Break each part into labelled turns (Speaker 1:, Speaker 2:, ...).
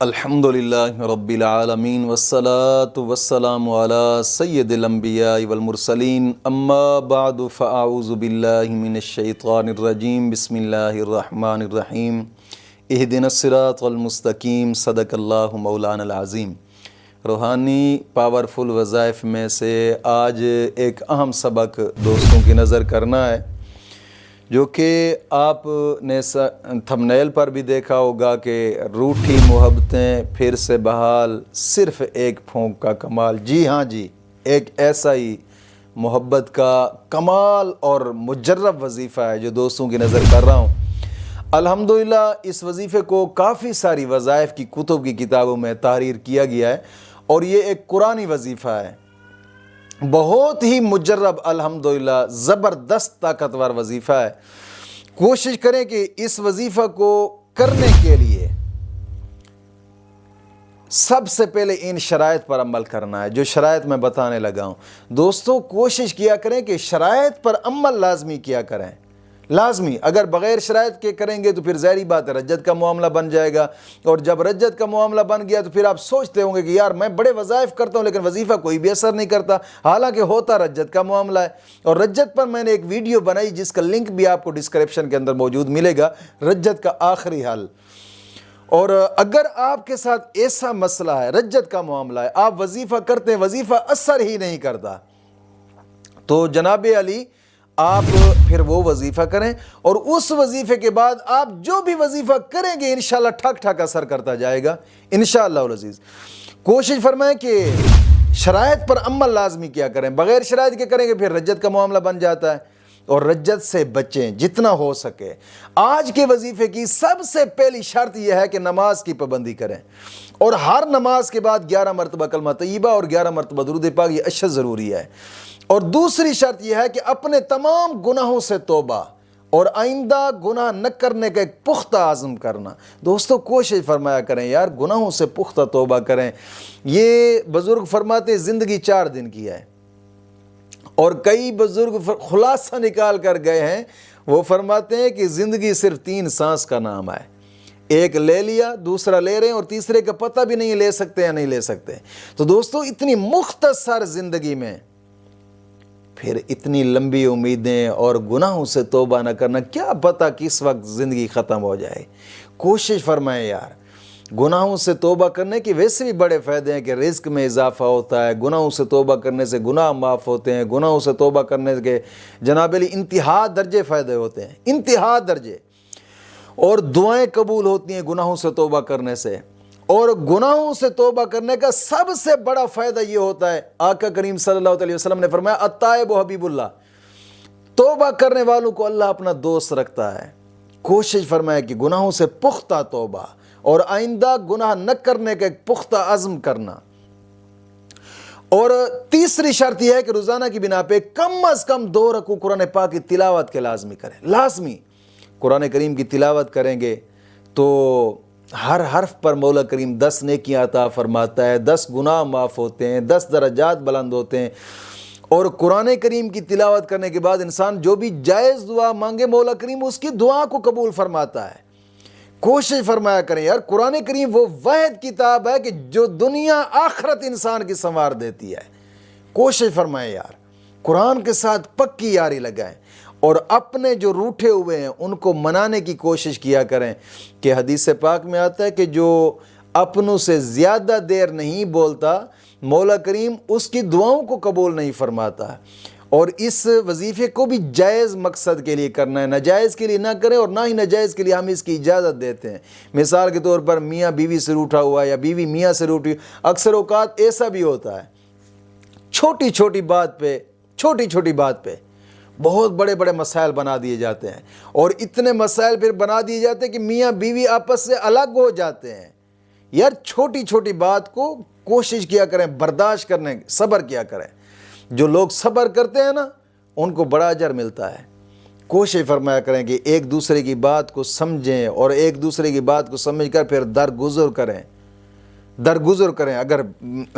Speaker 1: अल्हम्दुलिल्लाहि रब्बिल आलमीन वस्सलातु वस्सलामु अला सय्यिदिल अंबिया वल मुरसलीन अम्मा बअदु फ़अऊज़ु बिल्लाहि मिनश शैतानिर रजीम बिस्मिल्लाहिर रहमानिर रहीम इहदिनस सिरातल मुस्तकीम सदक़ल्लाहु मौलानल अज़ीम। रूहानी पावरफुल वज़ाइफ में से आज एक अहम सबक दोस्तों की नज़र करना है, जो कि आपने थंबनेल पर भी देखा होगा कि रूठी मोहब्बतें फिर से बहाल, सिर्फ़ एक फूंक का कमाल। जी हाँ जी, एक ऐसा ही मोहब्बत का कमाल और मुजर्रब वजीफ़ा है जो दोस्तों की नज़र कर रहा हूँ। अल्हम्दुलिल्लाह इस वजीफ़े को काफ़ी सारी वज़ाइफ की कुतुब की किताबों में तहरीर किया गया है और ये एक कुरानी वजीफ़ा है, बहुत ही मुजर्रब, अल्हम्दुलिल्लाह ज़बरदस्त ताकतवर वजीफ़ा है। कोशिश करें कि इस वजीफ़ा को करने के लिए सबसे पहले इन शराइत पर अमल करना है, जो शराइत मैं बताने लगा हूँ। दोस्तों कोशिश किया करें कि शराइत पर अमल लाजमी किया करें, लाजमी। अगर बग़ैर शराइत के करेंगे तो फिर ज़ाहिर बात है रज्जत का मामला बन जाएगा, और जब रज्जत का मामला बन गया तो फिर आप सोचते होंगे कि यार मैं बड़े वज़ाइफ करता हूँ लेकिन वजीफ़ा कोई भी असर नहीं करता, हालांकि होता रज्जत का मामला है। और रज्जत पर मैंने एक वीडियो बनाई जिसका लिंक भी आपको डिस्क्रिप्शन के अंदर मौजूद मिलेगा, रज्जत का आखिरी हल। और अगर आपके साथ ऐसा मसला है, रज्जत का मामला है, आप वजीफ़ा करते हैं, वजीफ़ा असर ही नहीं करता, तो जनाब अली आप फिर वो वजीफ़ा करें और उस वजीफ़े के बाद आप जो भी वजीफ़ा करेंगे इंशाल्लाह ठक ठक असर करता जाएगा इंशाअल्लाह अज़ीज़। कोशिश फरमाएं कि शराइत पर अमल लाजमी किया करें, बग़ैर शराइत के करेंगे फिर रज्जत का मामला बन जाता है, और रज्जत से बचें जितना हो सके। आज के वजीफ़े की सबसे पहली शर्त यह है कि नमाज की पाबंदी करें, और हर नमाज के बाद 11 मरतबा कलमा तय्यबा और 11 मरतबा दुरूद पाक, ये अशद ज़रूरी है। और दूसरी शर्त यह है कि अपने तमाम गुनाहों से तौबा और आइंदा गुनाह न करने का एक पुख्ता आज़म करना। दोस्तों कोशिश फरमाया करें यार, गुनाहों से पुख्ता तौबा करें। ये बुज़ुर्ग फरमाते ज़िंदगी 4 दिन की है, और कई बुज़ुर्ग खुलासा निकाल कर गए हैं, वो फरमाते हैं कि ज़िंदगी सिर्फ 3 सांस का नाम है, एक ले लिया, दूसरा ले रहे हैं और तीसरे का पता भी नहीं ले सकते या नहीं ले सकते। तो दोस्तों इतनी मुख्तसर ज़िंदगी में फिर इतनी लंबी उम्मीदें और गुनाहों से तौबा न करना, क्या पता किस वक्त ज़िंदगी ख़त्म हो जाए। कोशिश फरमाएं यार, गुनाहों से तौबा करने के वैसे भी बड़े फ़ायदे हैं कि रिज़्क में इजाफ़ा होता है, गुनाहों से तौबा करने से गुनाह माफ़ होते हैं, गुनाहों से तौबा करने के जनाब अली इंतहा दर्जे फ़ायदे होते हैं, इंतहा दर्जे, और दुआएं कबूल होती हैं गुनाहों से तौबा करने से। और गुनाहों से तौबा करने का सबसे बड़ा फ़ायदा ये होता है, आका करीम सल्लल्लाहु अलैहि वसल्लम ने फरमाया अत्ताइबु हबीबुल्लाह, तौबा करने वालों को अल्लाह अपना दोस्त रखता है। कोशिश फरमाया कि गुनाहों से पुख्ता तौबा और आइंदा गुनाह न करने का एक पुख्ता अज़्म करना। और तीसरी शर्त यह है कि रोज़ाना की बिना पे कम अज़ कम 2 रकू कुरान पाक की तिलावत के लाजमी करें, लाजमी। कुरान करीम की तिलावत करेंगे तो हर हर्फ पर मौला करीम 10 नेकियां अता फरमाता है, 10 गुनाह माफ़ होते हैं, 10 दर्जात बुलंद होते हैं। और कुरान करीम की तिलावत करने के बाद इंसान जो भी जायज़ दुआ मांगे मौला करीम उसकी दुआ को कबूल फरमाता है। कोशिश फरमाया करें यार, कुरान करीम वो वाहिद किताब है कि जो दुनिया आखिरत इंसान की संवार देती है। कोशिश फरमाएं यार, कुरान के साथ पक्की यारी लगाएं और अपने जो रूठे हुए हैं उनको मनाने की कोशिश किया करें। कि हदीस पाक में आता है कि जो अपनों से ज़्यादा देर नहीं बोलता, मौला करीम उसकी दुआओं को कबूल नहीं फरमाता। और इस वजीफ़े को भी जायज़ मकसद के लिए करना है, नाजायज़ के लिए ना करें, और ना ही नाजायज़ के लिए हम इसकी इजाज़त देते हैं। मिसाल के तौर पर मियाँ बीवी से रूठा हुआ या बीवी मियाँ से रूठी, अक्सर औक़ात ऐसा भी होता है, छोटी छोटी बात पे बहुत बड़े बड़े मसाइल बना दिए जाते हैं, और इतने मसाइल फिर बना दिए जाते हैं कि मियाँ बीवी आपस से अलग हो जाते हैं। यार छोटी छोटी बात को कोशिश किया करें बर्दाश्त करने, सब्र किया करें। जो लोग सब्र करते हैं ना उनको बड़ा अजर मिलता है। कोशिश फरमाया करें कि एक दूसरे की बात को समझें और एक दूसरे की बात को समझ कर फिर दरगुजर करें। अगर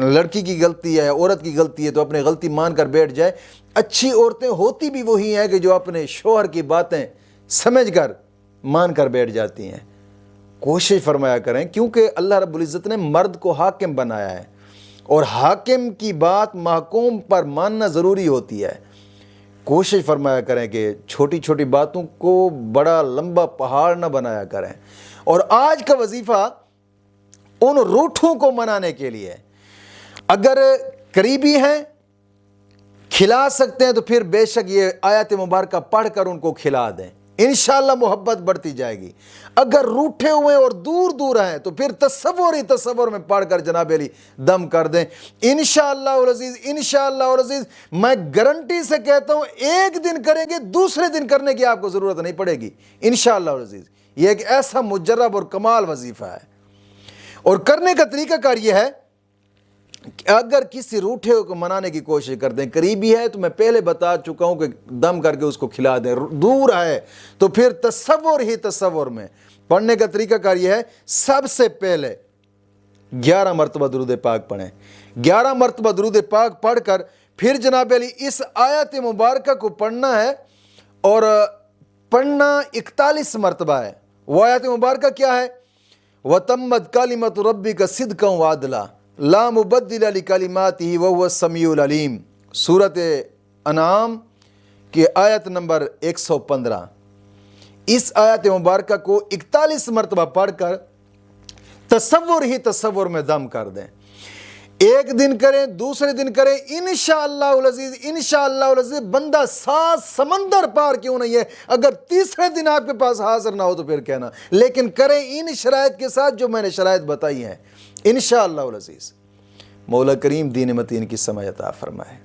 Speaker 1: लड़की की गलती है, औरत की गलती है, तो अपनी गलती मान कर बैठ जाए। अच्छी औरतें होती भी वही हैं कि जो अपने शौहर की बातें समझ कर मान कर बैठ जाती हैं। कोशिश फरमाया करें, क्योंकि अल्लाह रब्बुल इज़्ज़त ने मर्द को हाकिम बनाया है और हाकिम की बात महकूम पर मानना ज़रूरी होती है। कोशिश फरमाया करें कि छोटी छोटी बातों को बड़ा लंबा पहाड़ न बनाया करें। और आज का वजीफ़ा उन रूठों को मनाने के लिए, अगर करीबी हैं खिला सकते हैं तो फिर बेशक ये आयत मुबारक पढ़कर उनको खिला दें, इंशाअल्लाह मोहब्बत बढ़ती जाएगी। अगर रूठे हुए और दूर दूर हैं तो फिर तसव्वुर में पढ़कर जनाब अली दम कर दें, इंशाअल्लाह अज़ीज़। इंशाअल्लाह अज़ीज़ मैं गारंटी से कहता हूँ, एक दिन करेंगे दूसरे दिन करने की आपको ज़रूरत नहीं पड़ेगी इंशाअल्लाह अज़ीज़। ये एक ऐसा मुजर्रब और कमाल वजीफ़ा है। और करने का तरीक़ाकार यह है कि अगर किसी रूठे को मनाने की कोशिश करते हैं, करीबी है तो मैं पहले बता चुका हूं कि दम करके उसको खिला दें, दूर है तो फिर तसव्वुर में पढ़ने का तरीकाकार यह है, सबसे पहले 11 मरतबा दुरूद पाक पढ़ें। 11 मरतबा दुरूद पाक पढ़कर फिर जनाब अली इस आयत मुबारक को पढ़ना है, और पढ़ना 41 मरतबा है। वो आयत मुबारक क्या है? वतम्मत कलिमतु रब्बिका सिद्क़न व अदला ला मुबद्दिल लिकलिमातिही व हुवस समीउल अलीम। सूरत अनाम की आयत नंबर 115। इस आयत मुबारक को 41 मरतबा पढ़कर तसव्वुर में दम कर दें। एक दिन करें दूसरे दिन करें, इंशाअल्लाह अज़ीज़ बंदा 7 समंदर पार क्यों नहीं है, अगर तीसरे दिन आपके पास हाजिर ना हो तो फिर कहना, लेकिन करें इन शराइत के साथ जो मैंने शराइत बताई हैं। इंशाअल्लाह अज़ीज़ मौला करीम दीन मतीन की समझ अता फरमाए।